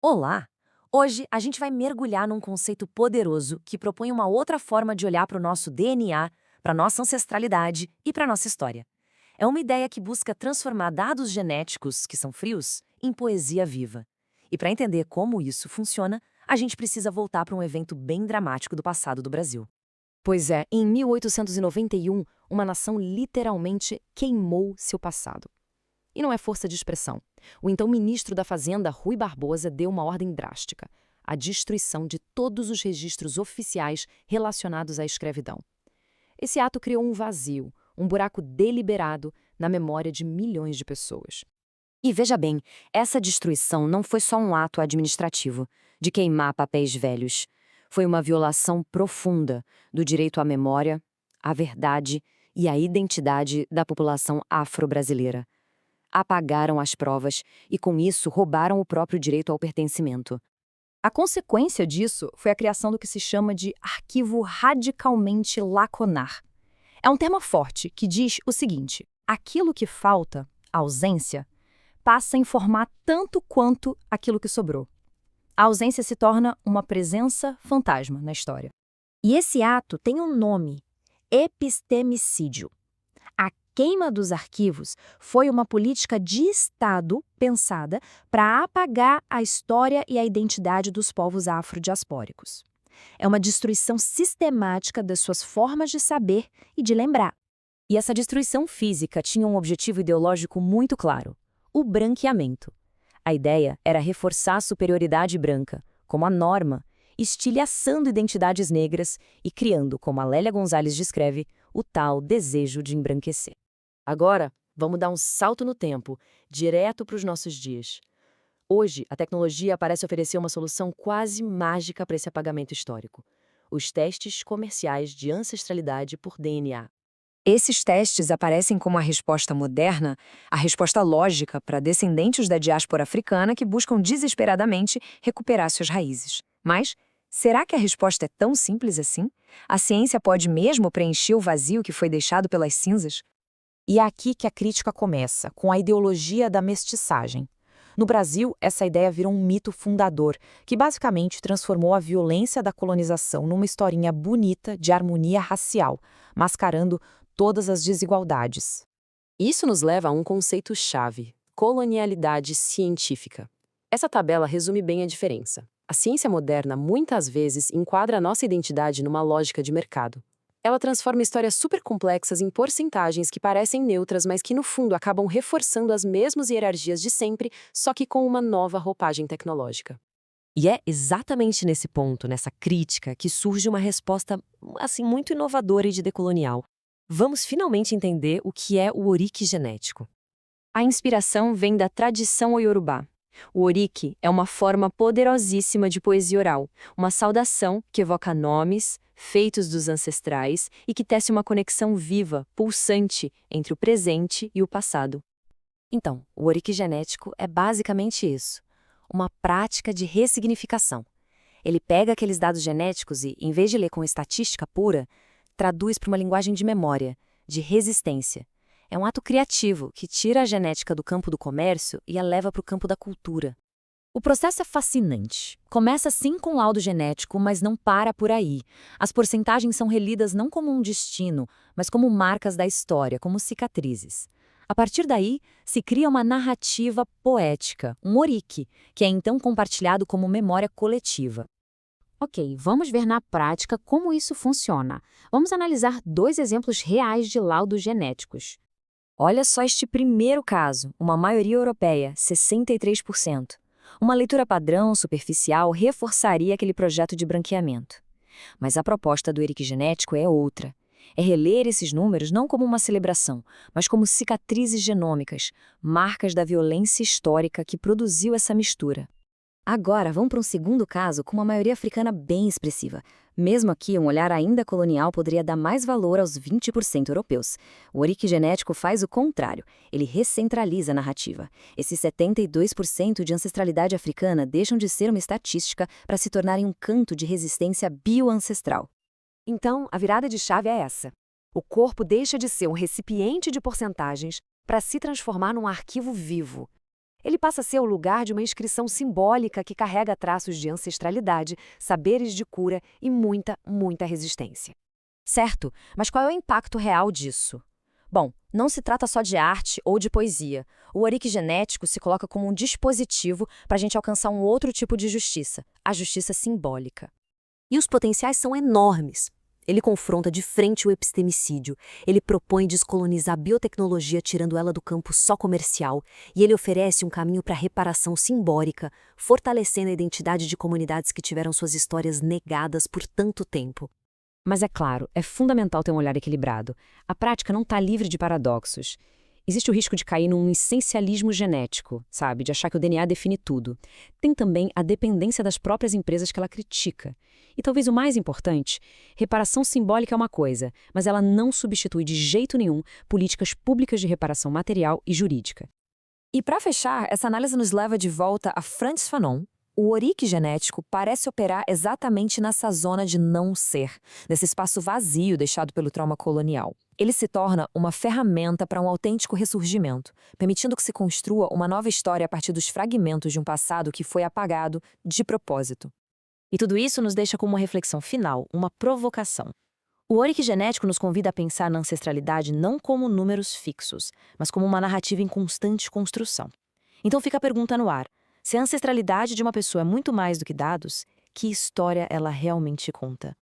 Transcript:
Olá! Hoje a gente vai mergulhar num conceito poderoso que propõe uma outra forma de olhar para o nosso DNA, para nossa ancestralidade e para nossa história. É uma ideia que busca transformar dados genéticos, que são frios, em poesia viva. E para entender como isso funciona, a gente precisa voltar para um evento bem dramático do passado do Brasil. Pois é, em 1891, uma nação literalmente queimou seu passado. E não é força de expressão. O então ministro da Fazenda, Rui Barbosa, deu uma ordem drástica: a destruição de todos os registros oficiais relacionados à escravidão. Esse ato criou um vazio, um buraco deliberado na memória de milhões de pessoas. E veja bem, essa destruição não foi só um ato administrativo, de queimar papéis velhos. Foi uma violação profunda do direito à memória, à verdade e à identidade da população afro-brasileira. Apagaram as provas e, com isso, roubaram o próprio direito ao pertencimento. A consequência disso foi a criação do que se chama de arquivo radicalmente lacunar. É um termo forte que diz o seguinte: aquilo que falta, a ausência, passa a informar tanto quanto aquilo que sobrou. A ausência se torna uma presença fantasma na história. E esse ato tem um nome: epistemicídio. A queima dos arquivos foi uma política de Estado pensada para apagar a história e a identidade dos povos afrodiaspóricos. É uma destruição sistemática das suas formas de saber e de lembrar. E essa destruição física tinha um objetivo ideológico muito claro: o branqueamento. A ideia era reforçar a superioridade branca, como a norma, estilhaçando identidades negras e criando, como a Lélia Gonzalez descreve, o tal desejo de embranquecer. Agora, vamos dar um salto no tempo, direto para os nossos dias. Hoje, a tecnologia parece oferecer uma solução quase mágica para esse apagamento histórico: os testes comerciais de ancestralidade por DNA. Esses testes aparecem como a resposta moderna, a resposta lógica para descendentes da diáspora africana que buscam desesperadamente recuperar suas raízes. Mas, será que a resposta é tão simples assim? A ciência pode mesmo preencher o vazio que foi deixado pelas cinzas? E é aqui que a crítica começa, com a ideologia da mestiçagem. No Brasil, essa ideia virou um mito fundador, que basicamente transformou a violência da colonização numa historinha bonita de harmonia racial, mascarando todas as desigualdades. Isso nos leva a um conceito-chave: colonialidade científica. Essa tabela resume bem a diferença. A ciência moderna muitas vezes enquadra a nossa identidade numa lógica de mercado. Ela transforma histórias super complexas em porcentagens que parecem neutras, mas que no fundo acabam reforçando as mesmas hierarquias de sempre, só que com uma nova roupagem tecnológica. E é exatamente nesse ponto, nessa crítica, que surge uma resposta, assim, muito inovadora e de decolonial. Vamos finalmente entender o que é o orique genético. A inspiração vem da tradição iorubá. O orique é uma forma poderosíssima de poesia oral, uma saudação que evoca nomes, feitos dos ancestrais e que tece uma conexão viva, pulsante, entre o presente e o passado. Então, o orique genético é basicamente isso: uma prática de ressignificação. Ele pega aqueles dados genéticos e, em vez de ler com estatística pura, traduz para uma linguagem de memória, de resistência. É um ato criativo que tira a genética do campo do comércio e a leva para o campo da cultura. O processo é fascinante. Começa sim com laudo genético, mas não para por aí. As porcentagens são relidas não como um destino, mas como marcas da história, como cicatrizes. A partir daí, se cria uma narrativa poética, um orique, que é então compartilhado como memória coletiva. Ok, vamos ver na prática como isso funciona. Vamos analisar dois exemplos reais de laudos genéticos. Olha só este primeiro caso, uma maioria europeia, 63%. Uma leitura padrão, superficial, reforçaria aquele projeto de branqueamento. Mas a proposta do Eric Genético é outra. É reler esses números não como uma celebração, mas como cicatrizes genômicas, marcas da violência histórica que produziu essa mistura. Agora, vamos para um segundo caso com uma maioria africana bem expressiva. Mesmo aqui, um olhar ainda colonial poderia dar mais valor aos 20% europeus. O orique genético faz o contrário. Ele recentraliza a narrativa. Esses 72% de ancestralidade africana deixam de ser uma estatística para se tornarem um canto de resistência bioancestral. Então, a virada de chave é essa. O corpo deixa de ser um recipiente de porcentagens para se transformar num arquivo vivo. Ele passa a ser o lugar de uma inscrição simbólica que carrega traços de ancestralidade, saberes de cura e muita resistência. Certo, mas qual é o impacto real disso? Bom, não se trata só de arte ou de poesia. O ourique genético se coloca como um dispositivo para a gente alcançar um outro tipo de justiça, a justiça simbólica. E os potenciais são enormes. Ele confronta de frente o epistemicídio, ele propõe descolonizar a biotecnologia tirando ela do campo só comercial, e ele oferece um caminho para a reparação simbólica, fortalecendo a identidade de comunidades que tiveram suas histórias negadas por tanto tempo. Mas é claro, é fundamental ter um olhar equilibrado. A prática não está livre de paradoxos. Existe o risco de cair num essencialismo genético, sabe? De achar que o DNA define tudo. Tem também a dependência das próprias empresas que ela critica. E talvez o mais importante, reparação simbólica é uma coisa, mas ela não substitui de jeito nenhum políticas públicas de reparação material e jurídica. E para fechar, essa análise nos leva de volta a Frantz Fanon. O ourique genético parece operar exatamente nessa zona de não ser, nesse espaço vazio deixado pelo trauma colonial. Ele se torna uma ferramenta para um autêntico ressurgimento, permitindo que se construa uma nova história a partir dos fragmentos de um passado que foi apagado de propósito. E tudo isso nos deixa com uma reflexão final, uma provocação. O ourique genético nos convida a pensar na ancestralidade não como números fixos, mas como uma narrativa em constante construção. Então fica a pergunta no ar. Se a ancestralidade de uma pessoa é muito mais do que dados, que história ela realmente conta?